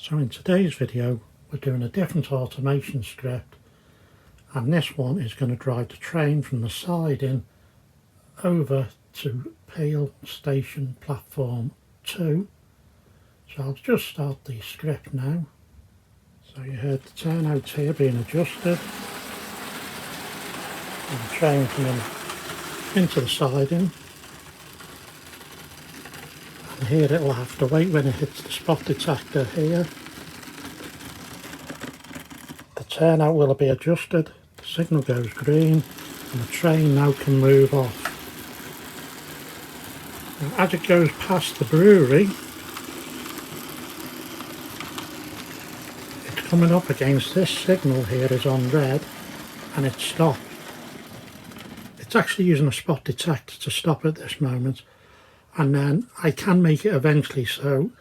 So in today's video we're doing a different automation script, and this one is going to drive the train from the siding over to Peel Station Platform 2. So I'll just start the script now. So you heard the turnout here being adjusted and the train coming into the siding, and here it'll have to wait when it hits the spot detector here. The turnout will be adjusted, the signal goes green, and the train now can move off. Now, as it goes past the brewery, it's coming up against this signal here is on red, and it's stopped. It's actually using a spot detector to stop at this moment, and then I can make it eventually so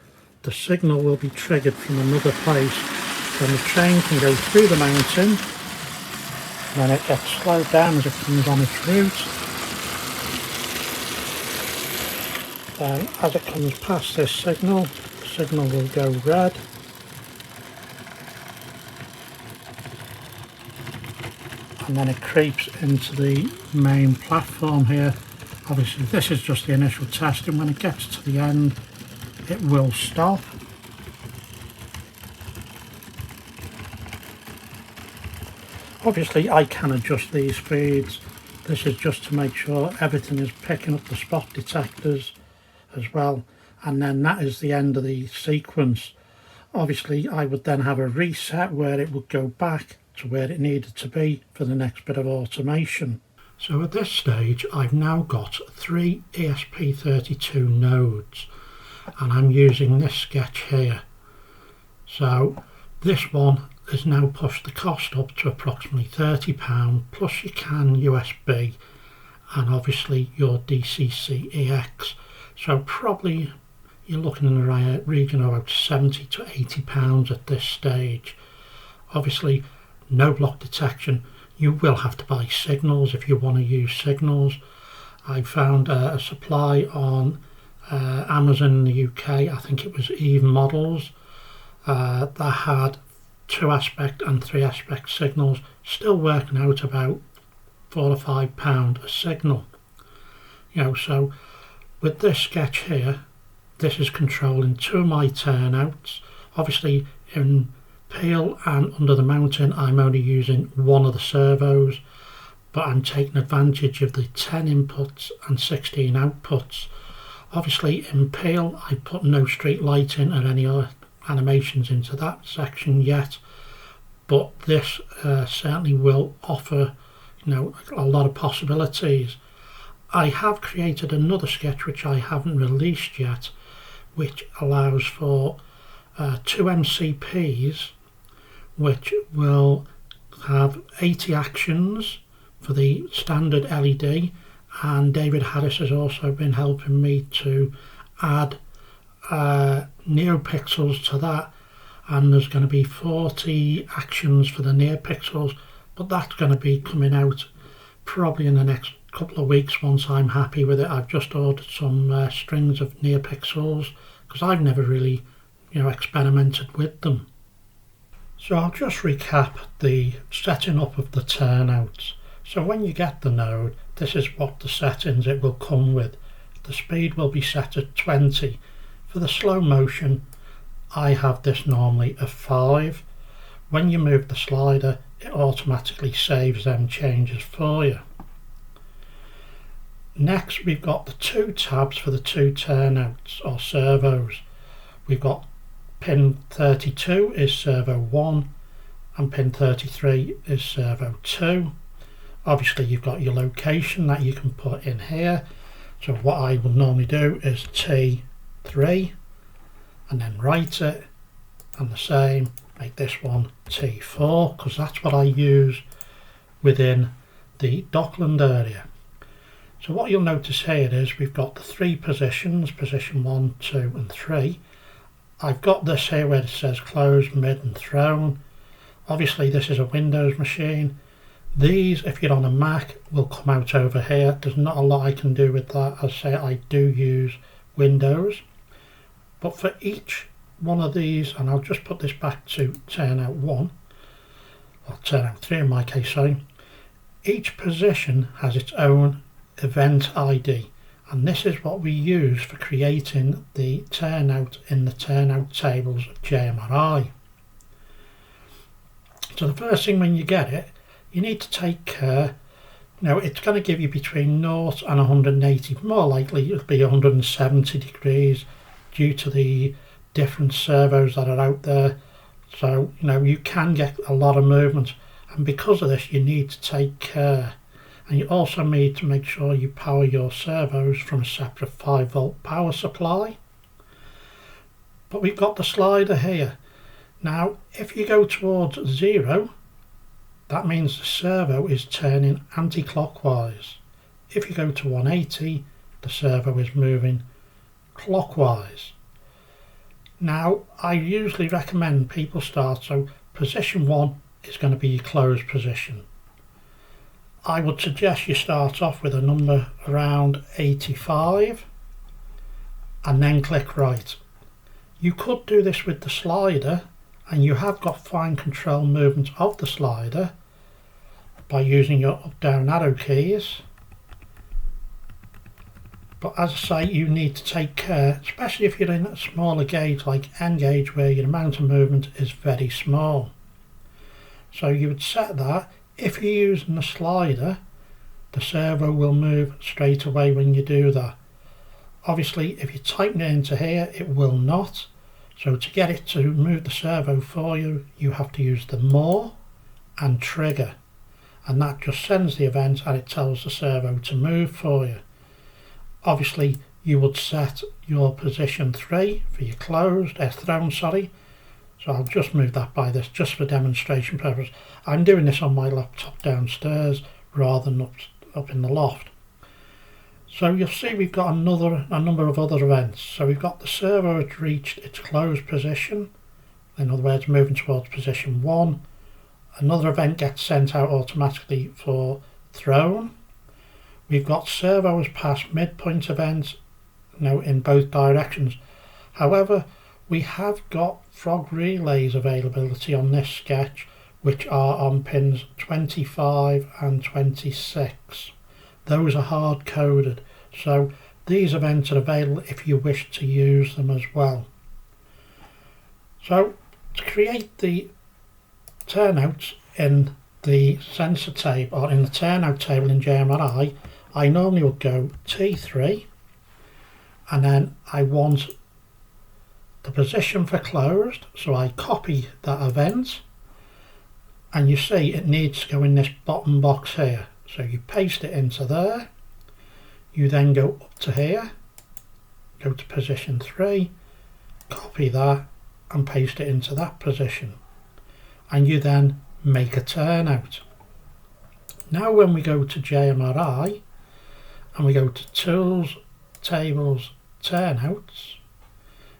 the signal will be triggered from another place. Then the train can go through the mountain, and then it gets slowed down as it comes on its route. Then as it comes past this signal, the signal will go red. And then it creeps into the main platform here. Obviously this is just the initial testing. When it gets to the end it will stop. Obviously I can adjust these speeds. This is just to make sure everything is picking up the spot detectors as well, and then that is the end of the sequence. Obviously I would then have a reset where it would go back to where it needed to be for the next bit of automation. So at this stage I've now got 3 ESP32 nodes, and I'm using this sketch here. So this one has now pushed the cost up to approximately £30, plus your CAN USB and obviously your DCC-EX. So probably you're looking in the region of about £70 to £80 at this stage. Obviously no block detection. You will have to buy signals if you want to use signals. I found a supply on Amazon in the UK, I think it was Even Models, that had 2 aspect and 3 aspect signals, still working out about £4 or £5 a signal. You know, so with this sketch here, this is controlling 2 of my turnouts. Obviously in Peel and under the mountain I'm only using 1 of the servos, but I'm taking advantage of the 10 inputs and 16 outputs. Obviously in Peel I put no street lighting or any other animations into that section yet, but this certainly will offer, you know, a lot of possibilities. I have created another sketch which I haven't released yet, which allows for 2 MCPs which will have 80 actions for the standard LED, and David Harris has also been helping me to add NeoPixels to that, and there's going to be 40 actions for the NeoPixels, but that's going to be coming out probably in the next couple of weeks once I'm happy with it. I've just ordered some strings of NeoPixels because I've never really, you know, experimented with them. So I'll just recap the setting up of the turnouts. So when you get the node, this is what the settings it will come with. The speed will be set at 20. For the slow motion, I have this normally at 5. When you move the slider, it automatically saves them changes for you. Next, we've got the 2 tabs for the 2 turnouts or servos. We've got pin 32 is servo 1 and pin 33 is servo 2. Obviously you've got your location that you can put in here. So what I would normally do is T3 and then write it, and the same, make this one T4 because that's what I use within the Dockland area. So what you'll notice here is we've got the 3 positions, position 1, 2 and 3. I've got this here where it says closed, mid and thrown. Obviously this is a Windows machine. These, if you're on a Mac, will come out over here. There's not a lot I can do with that. As I say, I do use Windows. But for each one of these, and I'll just put this back to turnout 1, or turnout 3 in my case, sorry. Each position has its own event ID, and this is what we use for creating the turnout in the turnout tables of JMRI. So the first thing when you get it, you need to take care. Now it's going to give you between 0 and 180, more likely it'll be 170 degrees due to the different servos that are out there. So you can get a lot of movement, and because of this you need to take care, and you also need to make sure you power your servos from a separate 5-volt power supply. But we've got the slider here. Now if you go towards 0, that means the servo is turning anti-clockwise. If you go to 180, the servo is moving clockwise. Now I usually recommend people start, so position 1 is going to be your closed position. I would suggest you start off with a number around 85 and then click right. You could do this with the slider, and you have got fine control movement of the slider by using your up down arrow keys. But as I say, you need to take care, especially if you're in a smaller gauge like N gauge where your amount of movement is very small. So you would set that. If you're using the slider, the servo will move straight away when you do that. Obviously if you tighten it into here, it will not. So to get it to move the servo for you, you have to use the more and trigger, and that just sends the event and it tells the servo to move for you. Obviously you would set your position 3 for your closed, thrown, sorry. So I'll just move that by this just for demonstration purpose. I'm doing this on my laptop downstairs rather than up in the loft. So you'll see we've got a number of other events. So we've got the servo has reached its closed position, in other words moving towards position 1. Another event gets sent out automatically for thrown. We've got servo has passed midpoint events in both directions. However, we have got frog relays availability on this sketch, which are on pins 25 and 26. Those are hard coded, so these events are available if you wish to use them as well. So to create the turnouts in the sensor table, or in the turnout table in JMRI, I normally would go T3, and then I want the position for closed, so I copy that event, and you see it needs to go in this bottom box here. So you paste it into there, you then go up to here, go to position 3, copy that and paste it into that position, and you then make a turnout. Now when we go to JMRI and we go to Tools, Tables, Turnouts,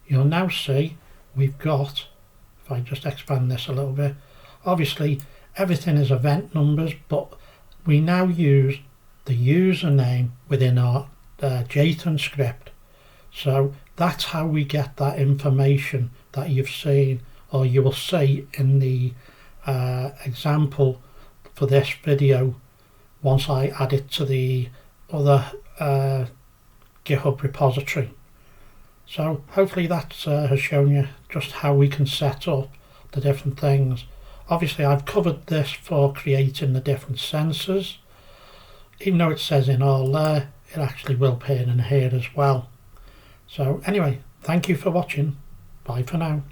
you'll now see we've got, if I just expand this a little bit, obviously everything is event numbers, but we now use the username within our JSON script. So that's how we get that information that you've seen, or you will see in the example for this video once I add it to the other GitHub repository. So hopefully that has shown you just how we can set up the different things. Obviously I've covered this for creating the different sensors. Even though it says in all there, it actually will appear in here as well. So anyway, thank you for watching. Bye for now.